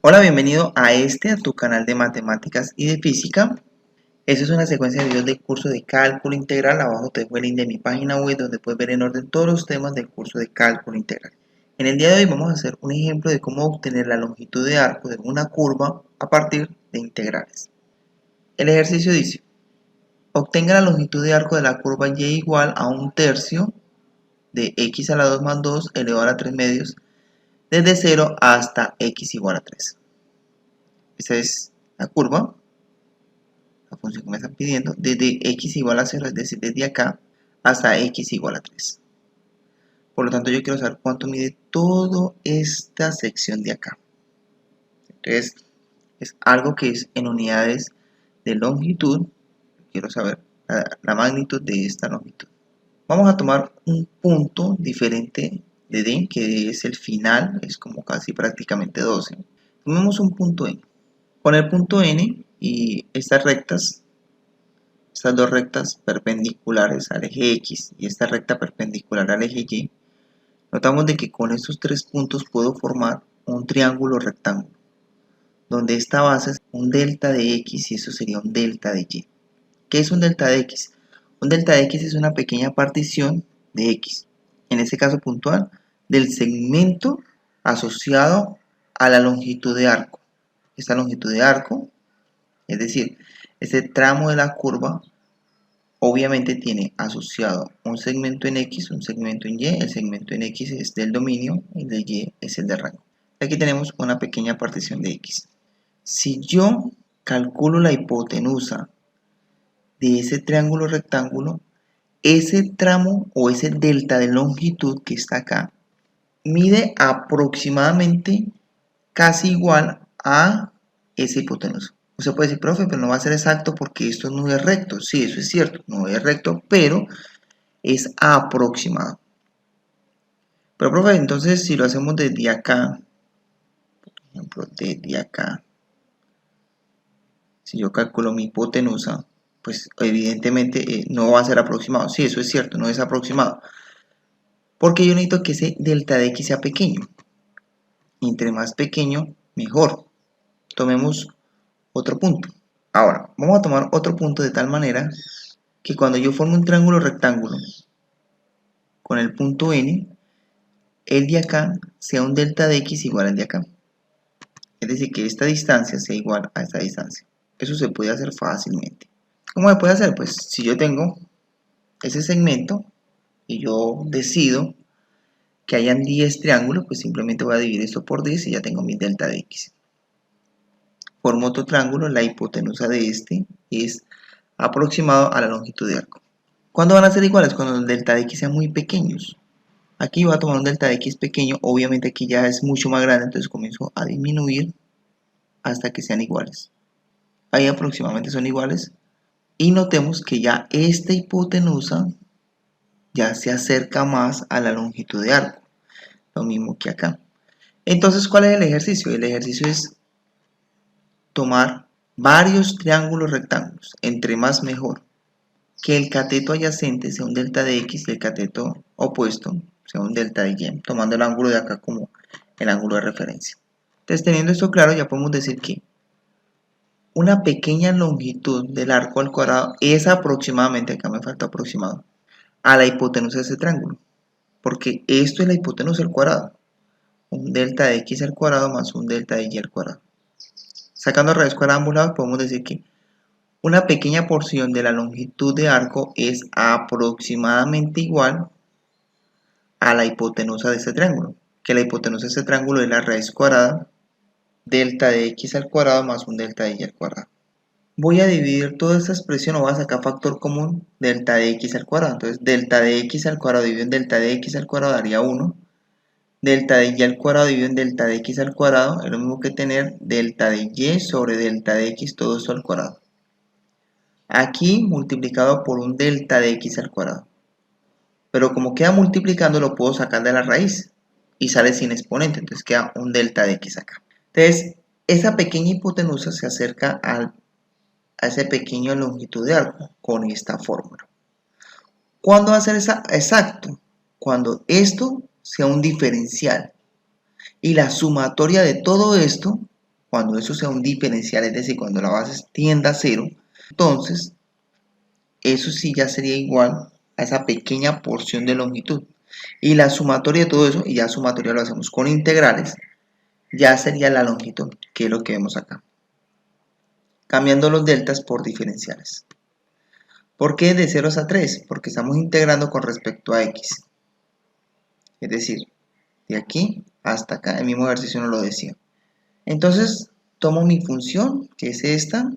Hola, bienvenido a tu canal de matemáticas y de física. Esta es una secuencia de videos del curso de cálculo integral. Abajo te dejo el link de mi página web donde puedes ver en orden todos los temas del curso de cálculo integral. En el día de hoy vamos a hacer un ejemplo de cómo obtener la longitud de arco de una curva a partir de integrales. El ejercicio dice: obtenga la longitud de arco de la curva y igual a 1/3 de x a la 2 más 2 elevado a la 3 medios desde 0 hasta x igual a 3. Esa es la curva, la función que me están pidiendo, desde x igual a 0, es decir, desde acá hasta x igual a 3. Por lo tanto, yo quiero saber cuánto mide toda esta sección de acá. Entonces, es algo que es en unidades de longitud. Quiero saber la magnitud de esta longitud. Vamos a tomar un punto diferente de D, que es el final, es como casi prácticamente 12. Tomemos un punto N. Con el punto N y estas dos rectas perpendiculares al eje X y esta recta perpendicular al eje Y, notamos de que con estos tres puntos puedo formar un triángulo rectángulo, donde esta base es un delta de X y eso sería un delta de Y. ¿Qué es un delta de X? Un delta de X es una pequeña partición de X, en este caso puntual, del segmento asociado a la longitud de arco. Esta longitud de arco, es decir, este tramo de la curva, obviamente tiene asociado un segmento en X, un segmento en Y. El segmento en X es del dominio y el de Y es el de rango. Aquí tenemos una pequeña partición de X. Si yo calculo la hipotenusa de ese triángulo rectángulo, ese tramo o ese delta de longitud que está acá mide aproximadamente casi igual a esa hipotenusa. Usted puede decir: profe, pero no va a ser exacto porque esto no es recto. Sí, eso es cierto, no es recto, pero es aproximado. Pero, profe, entonces si lo hacemos desde acá, por ejemplo, desde acá, si yo calculo mi hipotenusa, pues evidentemente no va a ser aproximado. Sí, eso es cierto, no es aproximado. Porque yo necesito que ese delta de x sea pequeño. Entre más pequeño, mejor. Tomemos otro punto. Ahora, vamos a tomar otro punto de tal manera que cuando yo formo un triángulo rectángulo con el punto N, el de acá sea un delta de x igual al de acá. Es decir, que esta distancia sea igual a esta distancia. Eso se puede hacer fácilmente. ¿Cómo se puede hacer? Pues si yo tengo ese segmento y yo decido que hayan 10 triángulos, pues simplemente voy a dividir esto por 10 y ya tengo mi delta de x. Formo otro triángulo, la hipotenusa de este es aproximado a la longitud de arco. ¿Cuándo van a ser iguales? Cuando el delta de x sean muy pequeños. Aquí voy a tomar un delta de x pequeño, obviamente aquí ya es mucho más grande, entonces comienzo a disminuir hasta que sean iguales. Ahí aproximadamente son iguales. Y notemos que ya esta hipotenusa ya se acerca más a la longitud de arco. Lo mismo que acá. Entonces, ¿cuál es el ejercicio? El ejercicio es tomar varios triángulos rectángulos, entre más mejor. Que el cateto adyacente sea un delta de x y el cateto opuesto sea un delta de y, tomando el ángulo de acá como el ángulo de referencia. Entonces, teniendo esto claro, ya podemos decir que una pequeña longitud del arco al cuadrado es aproximadamente, acá me falta aproximado, a la hipotenusa de ese triángulo. Porque esto es la hipotenusa al cuadrado. Un delta de x al cuadrado más un delta de y al cuadrado. Sacando raíz cuadrada a ambos lados, podemos decir que una pequeña porción de la longitud de arco es aproximadamente igual a la hipotenusa de este triángulo. Que la hipotenusa de este triángulo es la raíz cuadrada delta de x al cuadrado más un delta de y al cuadrado. Voy a dividir toda esta expresión o voy a sacar factor común delta de x al cuadrado. Entonces delta de x al cuadrado dividido en delta de x al cuadrado daría 1. Delta de y al cuadrado dividido en delta de x al cuadrado es lo mismo que tener delta de y sobre delta de x todo esto al cuadrado. Aquí multiplicado por un delta de x al cuadrado. Pero como queda multiplicando lo puedo sacar de la raíz y sale sin exponente, entonces queda un delta de x acá. Entonces esa pequeña hipotenusa se acerca a esa pequeña longitud de arco con esta fórmula. ¿Cuándo va a ser exacto? Cuando esto sea un diferencial y la sumatoria de todo esto cuando eso sea un diferencial, es decir, cuando la base tienda a 0, entonces eso sí ya sería igual a esa pequeña porción de longitud. Y la sumatoria de todo eso, y ya sumatoria lo hacemos con integrales, ya sería la longitud, que es lo que vemos acá. Cambiando los deltas por diferenciales. ¿Por qué de 0 a 3? Porque estamos integrando con respecto a x. Es decir, de aquí hasta acá, el mismo ejercicio nos lo decía. Entonces, tomo mi función, que es esta,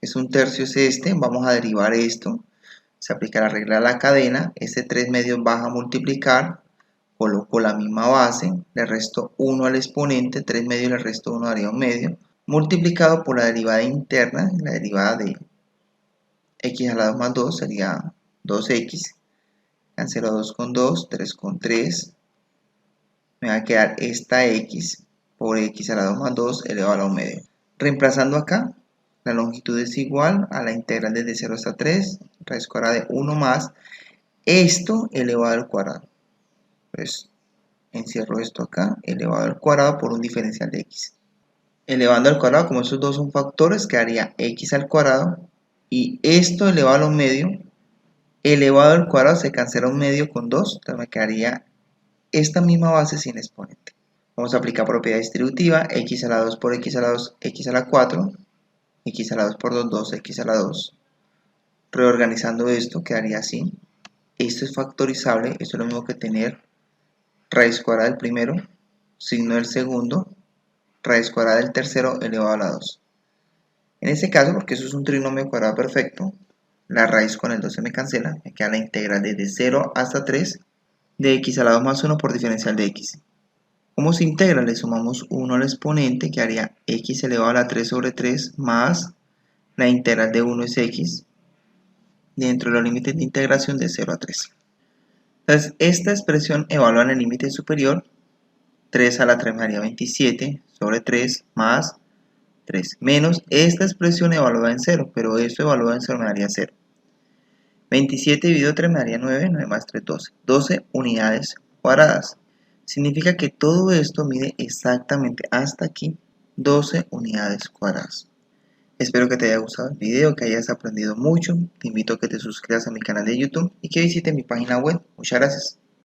es un tercio, es este, vamos a derivar esto, se aplica la regla de la cadena, este 3 medios baja a multiplicar, coloco la misma base, le resto 1 al exponente, 3 medios le resto 1 daría 1 medio, multiplicado por la derivada interna, la derivada de x a la 2 más 2 sería 2x, cancelo 2 con 2, 3 con 3, me va a quedar esta x por x a la 2 más 2 elevado a la 1 medio. Reemplazando acá, la longitud es igual a la integral desde 0 hasta 3, raíz cuadrada de 1 más esto elevado al cuadrado. Pues encierro esto acá, elevado al cuadrado por un diferencial de x. Elevando al cuadrado, como estos dos son factores, quedaría x al cuadrado y esto elevado a lo medio, elevado al cuadrado se cancela un medio con 2, entonces me quedaría esta misma base sin exponente. Vamos a aplicar propiedad distributiva, x a la 2 por x a la 2, x a la 4, x a la 2 por 2, 2x a la 2. Reorganizando esto quedaría así. Esto es factorizable, esto es lo mismo que tener raíz cuadrada del primero, signo del segundo, raíz cuadrada del tercero elevado a la 2. En este caso, porque eso es un trinomio cuadrado perfecto, la raíz con el 2 se me cancela, me queda la integral desde 0 hasta 3 de x a la 2 más 1 por diferencial de x. Como se integra, le sumamos 1 al exponente, que haría x elevado a la 3 sobre 3 más la integral de 1 es x, dentro de los límites de integración de 0 a 3. Entonces, esta expresión evalúa en el límite superior, 3 a la 3 me daría 27 sobre 3 más 3, menos esta expresión evaluada en 0, pero esto evaluado en 0 me daría 0. 27 dividido 3 me daría 9, 9 más 3, 12. 12 unidades cuadradas. Significa que todo esto mide exactamente hasta aquí 12 unidades cuadradas. Espero que te haya gustado el video, que hayas aprendido mucho. Te invito a que te suscribas a mi canal de YouTube y que visites mi página web. Muchas gracias.